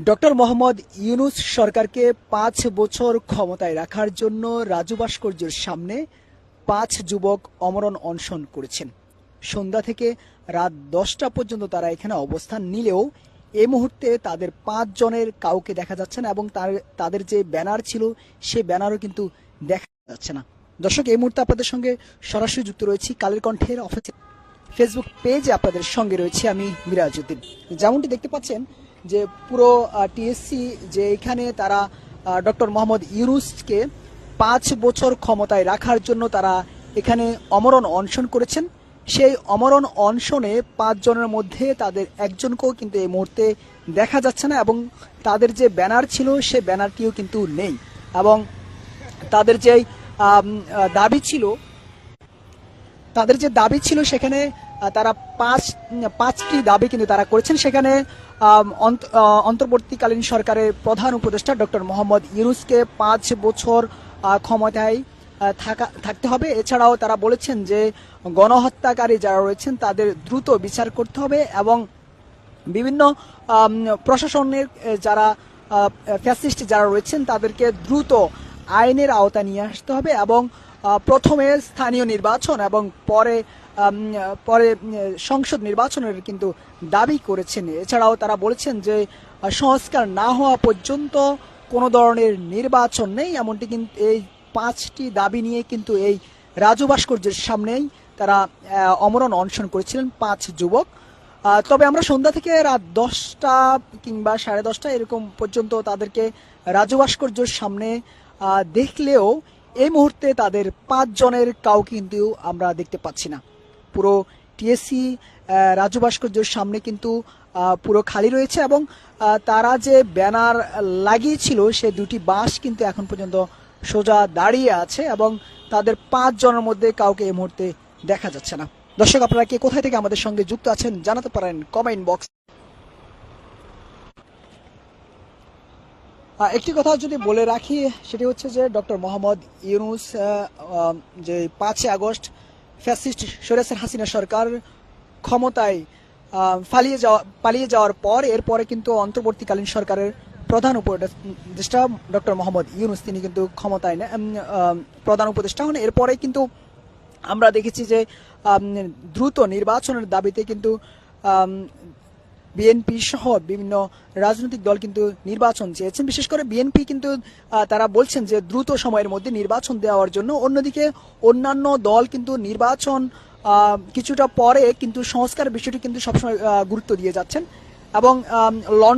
Doctor Mohammad Yunus সরকারকে ৫ বছর ক্ষমতায় রাখার জন্য রাজু ভাস্কর্যের সামনে ৫ যুবক অমরণ অনশন করেছেন। সন্ধ্যা থেকে রাত ১০টা পর্যন্ত তারা এখানে অবস্থান নিলেও এই মুহূর্তে তাদের ৫ জনের কাউকে দেখা যাচ্ছে না এবং তাদের যে ব্যানার ছিল সে ব্যানারও কিন্তু দেখা যাচ্ছে না। দর্শক, এই মুহূর্তে আপনাদের সঙ্গে সরাসরি যুক্ত রয়েছি কালের কণ্ঠের অফিসিয়াল ফেসবুক পেজে। আপনাদের সঙ্গে রয়েছি আমি মিরাজউদ্দিন। যেমনটি দেখতে পাচ্ছেন যে পুরো টিএসসি যে এখানে তারা ডক্টর মোহাম্মদ ইউনূসকে ৫ বছর ক্ষমতায় রাখার জন্য তারা এখানে অমরণ অনশন করেছেন। সেই অমরণ অনশনে ৫ জনের মধ্যে তাদের একজনকেও কিন্তু এই মুহূর্তে দেখা যাচ্ছে না এবং তাদের যে ব্যানার ছিল সে ব্যানারটিও কিন্তু নেই এবং তাদের যে দাবি ছিল সেখানে তারা পাঁচটি দাবি কিন্তু তারা করেছেন। সেখানে অন্তর্বর্তীকালীন সরকারের প্রধান উপদেষ্টা ডক্টর মোহাম্মদ ইউনূসকে ৫ বছর ক্ষমতায় থাকতে হবে। এছাড়াও তারা বলেছেন যে গণহত্যাকারী যারা রয়েছেন তাদের দ্রুত বিচার করতে হবে এবং বিভিন্ন প্রশাসনের যারা ফ্যাসিস্ট যারা রয়েছেন তাদেরকে দ্রুত আইনের আওতায় নিয়ে আসতে হবে এবং প্রথমে স্থানীয় নির্বাচন এবং পরে সংসদ নির্বাচনের কিন্তু দাবি করেছেন। এছাড়াও তারা বলেছেন যে সংস্কার না হওয়া পর্যন্ত কোনো ধরনের নির্বাচন নেই। এমনটি কিন্তু এই ৫টি দাবি নিয়ে কিন্তু এই রাজু ভাস্কর্যের সামনেই তারা অমরণ অনশন করেছিলেন ৫ যুবক। তবে আমরা সন্ধ্যা থেকে রাত ১০টা কিংবা ১০:৩০ এরকম পর্যন্ত তাদেরকে রাজু ভাস্কর্যের সামনে দেখলেও এই মুহূর্তে তাদের ৫ জনের কাউকে কিন্তু আমরা দেখতে পাচ্ছি না। পুরো টিএসসি রাজু ভাস্কর্যের সামনে কিন্তু পুরো খালি রয়েছে এবং তারা যে ব্যানার লাগিয়েছিল সে দুটি বাঁশ কিন্তু এখন পর্যন্ত সোজা দাঁড়িয়ে আছে এবং তাদের ৫ জনের মধ্যে কাউকে এই মুহূর্তে দেখা যাচ্ছে না। দর্শক, আপনারা কে কোথায় থেকে আমাদের সঙ্গে যুক্ত আছেন জানাতে পারেন কমেন্ট বক্স। একটি কথা যদি বলে রাখি সেটি হচ্ছে যে ডক্টর মোহাম্মদ ইউনূস যে ৫ আগস্ট ফ্যাসিস্ট স্বৈরাচার হাসিনা সরকার ক্ষমতায় পালিয়ে যাওয়ার পর এরপরে কিন্তু অন্তর্বর্তীকালীন সরকারের প্রধান উপদেষ্টা ডক্টর মোহাম্মদ ইউনূস তিনি কিন্তু ক্ষমতায় প্রধান উপদেষ্টা হন। এরপরে কিন্তু আমরা দেখেছি যে দ্রুত নির্বাচনের দাবিতে কিন্তু বিএনপি সহ বিভিন্ন রাজনৈতিক দল কিন্তু নির্বাচন চেয়েছেন। বিশেষ করে বিএনপি কিন্তু তারা বলছেন যে দ্রুত সময়ের মধ্যে নির্বাচন দেওয়ার জন্য। অন্যদিকে অন্যান্য দল কিন্তু নির্বাচন কিছুটা পরে কিন্তু সংস্কার বিষয়টি কিন্তু সবসময় গুরুত্ব দিয়ে যাচ্ছেন এবং